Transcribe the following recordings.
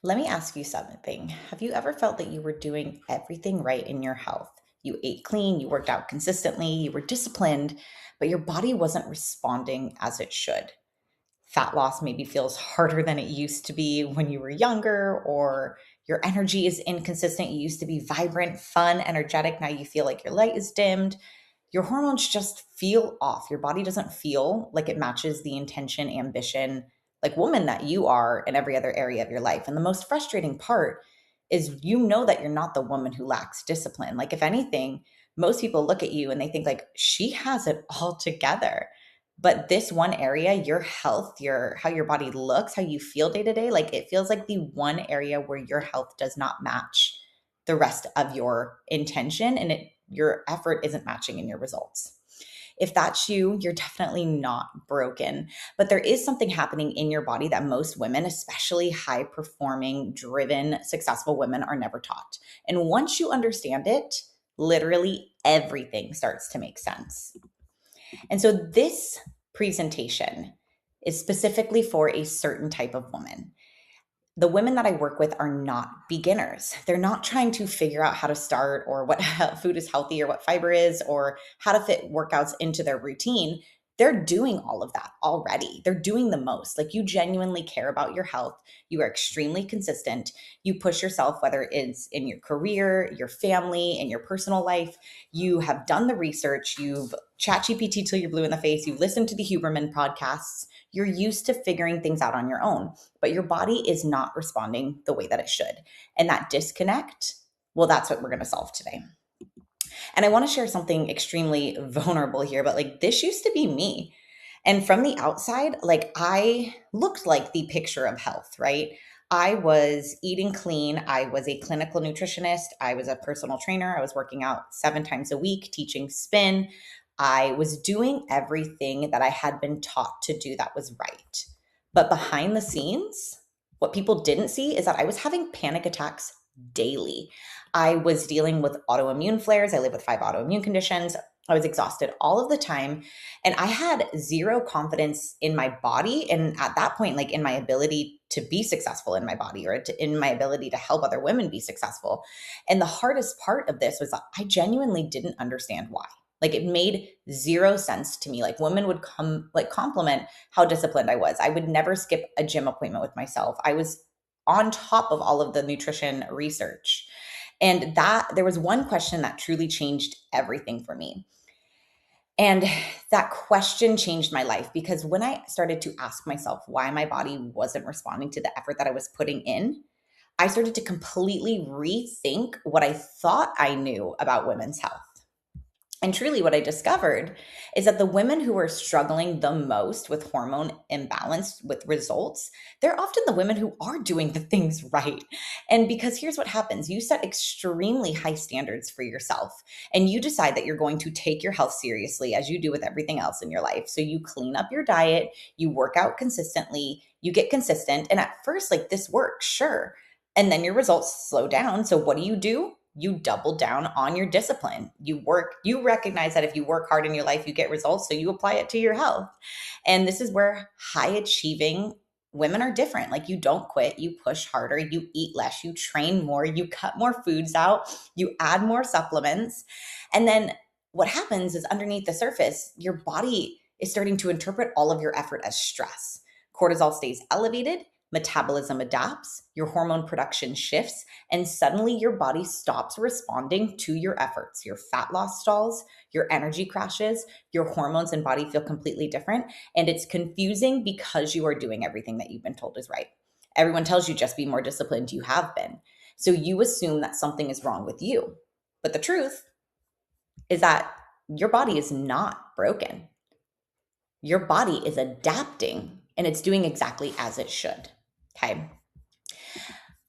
Let me ask you something. Have you ever felt that you were doing everything right in your health? You ate clean, you worked out consistently, you were disciplined, but your body wasn't responding as it should. Fat loss maybe feels harder than it used to be when you were younger, or your energy is inconsistent. You used to be vibrant, fun, energetic. Now you feel like your light is dimmed. Your hormones just feel off. Your body doesn't feel like it matches the intention, ambition, like woman that you are in every other area of your life. And the most frustrating part is you know that you're not the woman who lacks discipline. Like, if anything, most people look at you and they think like she has it all together. But this one area, your health, your how your body looks, how you feel day to day, like it feels like the one area where your health does not match the rest of your intention, and your effort isn't matching in your results. If that's you, you're definitely not broken. But there is something happening in your body that most women, especially high performing, driven, successful women, are never taught. And once you understand it, literally everything starts to make sense. And so this presentation is specifically for a certain type of woman. The women that I work with are not beginners. They're not trying to figure out how to start or what food is healthy or what fiber is or how to fit workouts into their routine. They're doing all of that already. They're doing the most. Like, you genuinely care about your health. You are extremely consistent. You push yourself, whether it's in your career, your family, and your personal life. You have done the research. You've chat GPT till you're blue in the face. You've listened to the Huberman podcasts. You're used to figuring things out on your own, but your body is not responding the way that it should. And that disconnect, well, that's what we're going to solve today. And I want to share something extremely vulnerable here, but like, this used to be me. And from the outside, like, I looked like the picture of health, right? I was eating clean. I was a clinical nutritionist. I was a personal trainer. I was working out 7 times a week, teaching spin. I was doing everything that I had been taught to do that was right. But behind the scenes, what people didn't see is that I was having panic attacks daily. I was dealing with autoimmune flares. I live with 5 autoimmune conditions. I was exhausted all of the time. And I had zero confidence in my body. And at that point, like, in my ability to be successful in my body, or in my ability to help other women be successful. And the hardest part of this was that I genuinely didn't understand why. Like, it made zero sense to me. Like, women would come, like, compliment how disciplined I was. I would never skip a gym appointment with myself. I was on top of all of the nutrition research. And that there was one question that truly changed everything for me. And that question changed my life, because when I started to ask myself why my body wasn't responding to the effort that I was putting in, I started to completely rethink what I thought I knew about women's health. And truly, what I discovered is that the women who are struggling the most with hormone imbalance with results, they're often the women who are doing the things right. And because here's what happens: you set extremely high standards for yourself, and you decide that you're going to take your health seriously, as you do with everything else in your life. So you clean up your diet, you work out consistently, you get consistent. And at first, like, this works, sure. And then your results slow down. So what do? You double down on your discipline. You recognize that if you work hard in your life, you get results. So you apply it to your health. And this is where high achieving women are different. Like, you don't quit, you push harder, you eat less, you train more, you cut more foods out, you add more supplements. And then what happens is, underneath the surface, your body is starting to interpret all of your effort as stress. Cortisol stays elevated, metabolism adapts, your hormone production shifts, and suddenly your body stops responding to your efforts. Your fat loss stalls, your energy crashes, your hormones and body feel completely different. And it's confusing because you are doing everything that you've been told is right. Everyone tells you just be more disciplined. You have been. So you assume that something is wrong with you. But the truth is that your body is not broken. Your body is adapting, and it's doing exactly as it should. Okay.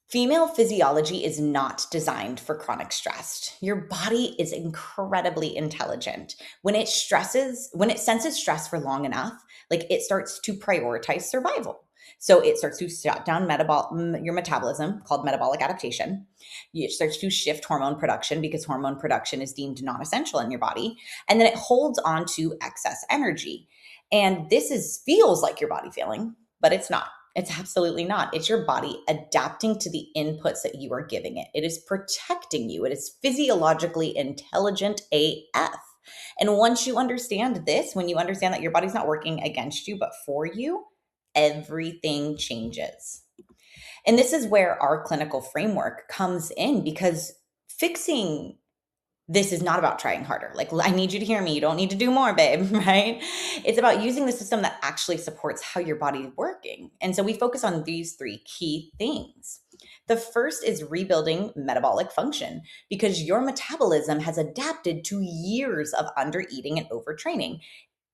Female physiology is not designed for chronic stress. Your body is incredibly intelligent. When it senses stress for long enough, like, it starts to prioritize survival. So it starts to shut down your metabolism, called metabolic adaptation. It starts to shift hormone production, because hormone production is deemed non-essential in your body. And then it holds on to excess energy. And feels like your body failing, but it's not. It's absolutely not. It's your body adapting to the inputs that you are giving it. It is protecting you. It is physiologically intelligent AF. And once you understand this, when you understand that your body's not working against you, but for you, everything changes. And this is where our clinical framework comes in, because fixing this is not about trying harder. Like, I need you to hear me. You don't need to do more, babe, right? It's about using the system that actually supports how your body is working. And so we focus on these three key things. The first is rebuilding metabolic function, because your metabolism has adapted to years of undereating and overtraining.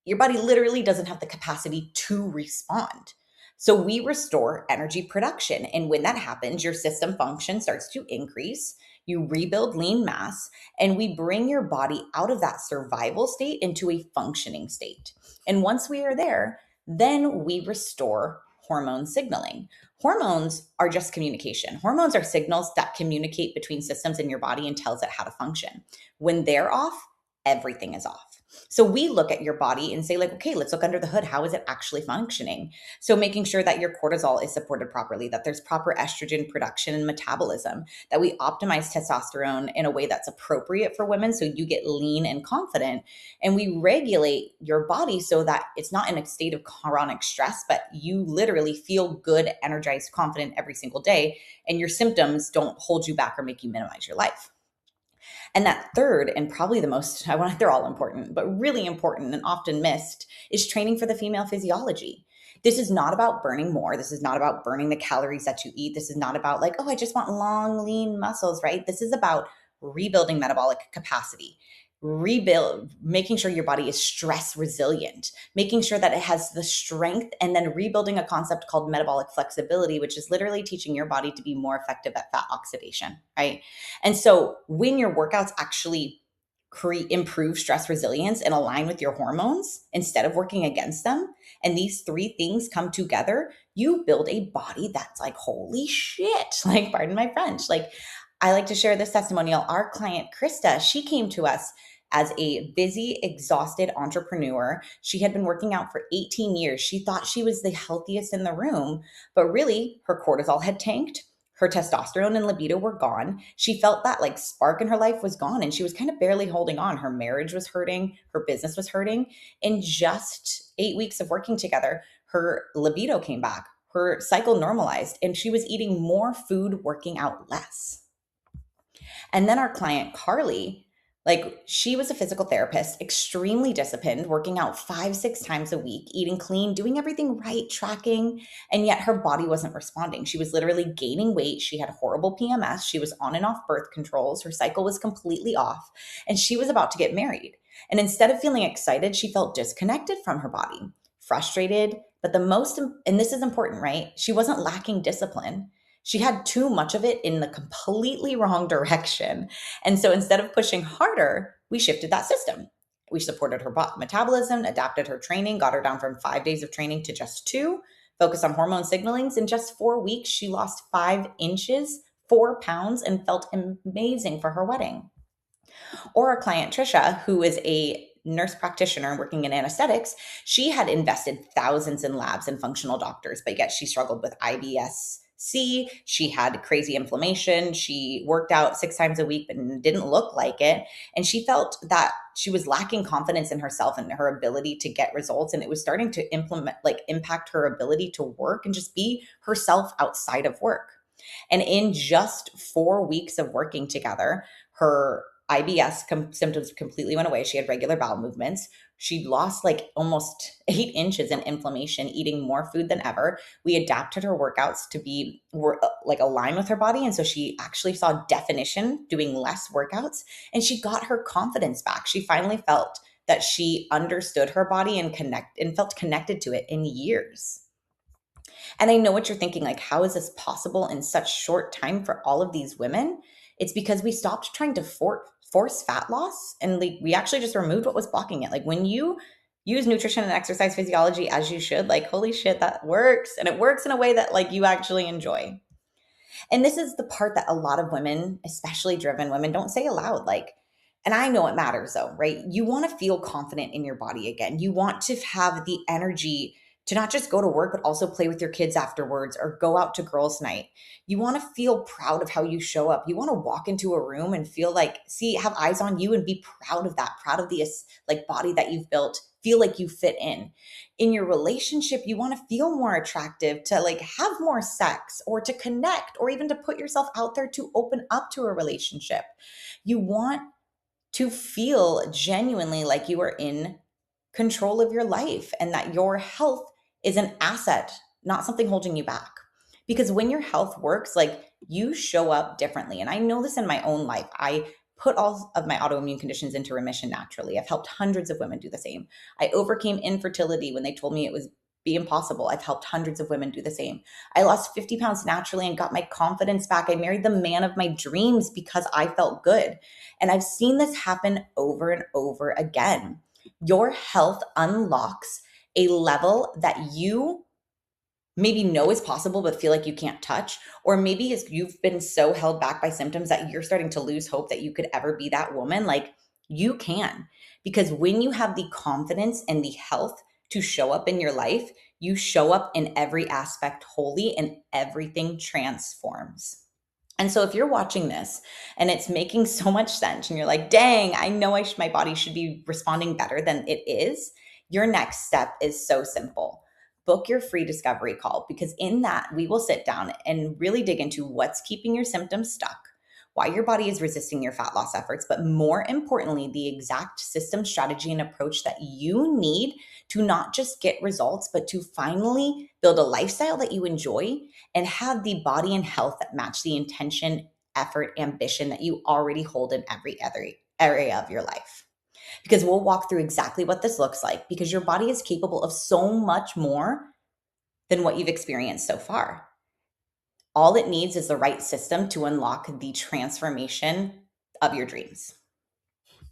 Your body literally doesn't have the capacity to respond. So we restore energy production. And when that happens, your system function starts to increase. You rebuild lean mass, and we bring your body out of that survival state into a functioning state. And once we are there, then we restore hormone signaling. Hormones are just communication. Hormones are signals that communicate between systems in your body and tells it how to function. When they're off, everything is off. So we look at your body and say, like, okay, let's look under the hood. How is it actually functioning? So making sure that your cortisol is supported properly, that there's proper estrogen production and metabolism, that we optimize testosterone in a way that's appropriate for women so you get lean and confident. And we regulate your body so that it's not in a state of chronic stress, but you literally feel good, energized, confident every single day. And your symptoms don't hold you back or make you minimize your life. And that third, and probably the most, they're all important, but really important and often missed, is training for the female physiology. This is not about burning more. This is not about burning the calories that you eat. This is not about like, oh, I just want long, lean muscles, right? This is about rebuilding metabolic capacity, making sure your body is stress resilient, making sure that it has the strength, and then rebuilding a concept called metabolic flexibility, which is literally teaching your body to be more effective at fat oxidation, right? And so when your workouts actually improve stress resilience and align with your hormones instead of working against them, and these three things come together, you build a body that's like, holy shit, like, pardon my French. Like, I like to share this testimonial. Our client, Christa, she came to us as a busy, exhausted entrepreneur. She had been working out for 18 years. She thought she was the healthiest in the room, but really her cortisol had tanked. Her testosterone and libido were gone. She felt that like spark in her life was gone, and she was kind of barely holding on. Her marriage was hurting. Her business was hurting. In just 8 weeks of working together, her libido came back. Her cycle normalized, and she was eating more food, working out less. And then our client, Carly, like, she was a physical therapist, extremely disciplined, working out 5, 6 times a week, eating clean, doing everything right, tracking, and yet her body wasn't responding. She was literally gaining weight. She had horrible PMS. She was on and off birth controls. Her cycle was completely off, and she was about to get married. And instead of feeling excited, she felt disconnected from her body, frustrated. But and this is important, right? She wasn't lacking discipline. She had too much of it in the completely wrong direction. And so instead of pushing harder, we shifted that system. We supported her metabolism, adapted her training, got her down from 5 days of training to just 2, focused on hormone signalings. In just 4 weeks, she lost 5 inches, 4 pounds, and felt amazing for her wedding. Or our client, Trisha, who is a nurse practitioner working in anesthetics, she had invested thousands in labs and functional doctors, but yet she struggled with IBS-C. She had crazy inflammation. She worked out 6 times a week, but didn't look like it. And she felt that she was lacking confidence in herself and her ability to get results. And it was starting to impact her ability to work and just be herself outside of work. And in just 4 weeks of working together, her IBS symptoms completely went away. She had regular bowel movements. She lost like almost 8 inches in inflammation, eating more food than ever. We adapted her workouts to be like aligned with her body. And so she actually saw definition doing less workouts, and she got her confidence back. She finally felt that she understood her body and felt connected to it in years. And I know what you're thinking, like, how is this possible in such short time for all of these women? It's because we stopped trying to force fat loss, and like, we actually just removed what was blocking it. Like, when you use nutrition and exercise physiology as you should, like, holy shit, that works. And it works in a way that like you actually enjoy. And this is the part that a lot of women, especially driven women, don't say aloud. Like, and I know it matters though, right? You want to feel confident in your body again. You want to have the energy to not just go to work, but also play with your kids afterwards or go out to girls' night. You want to feel proud of how you show up. You want to walk into a room and feel like, have eyes on you and be proud of that, proud of the like body that you've built, feel like you fit in. In your relationship, you want to feel more attractive, to like have more sex or to connect or even to put yourself out there to open up to a relationship. You want to feel genuinely like you are in control of your life and that your health is an asset, not something holding you back. Because when your health works, like you show up differently. And I know this in my own life. I put all of my autoimmune conditions into remission naturally. I've helped hundreds of women do the same. I overcame infertility when they told me it was be impossible. I've helped hundreds of women do the same. I lost 50 pounds naturally and got my confidence back. I married the man of my dreams because I felt good. And I've seen this happen over and over again. Your health unlocks a level that you maybe know is possible but feel like you can't touch, or maybe you've been so held back by symptoms that you're starting to lose hope that you could ever be that woman. Like you can, because when you have the confidence and the health to show up in your life, you show up in every aspect wholly and everything transforms. And so if you're watching this and it's making so much sense and you're like, dang, I know my body should be responding better than it is, your next step is so simple. Book your free discovery call, because in that we will sit down and really dig into what's keeping your symptoms stuck, why your body is resisting your fat loss efforts, but more importantly, the exact system, strategy, and approach that you need to not just get results, but to finally build a lifestyle that you enjoy and have the body and health that match the intention, effort, ambition that you already hold in every other area of your life. Because we'll walk through exactly what this looks like, because your body is capable of so much more than what you've experienced so far. All it needs is the right system to unlock the transformation of your dreams.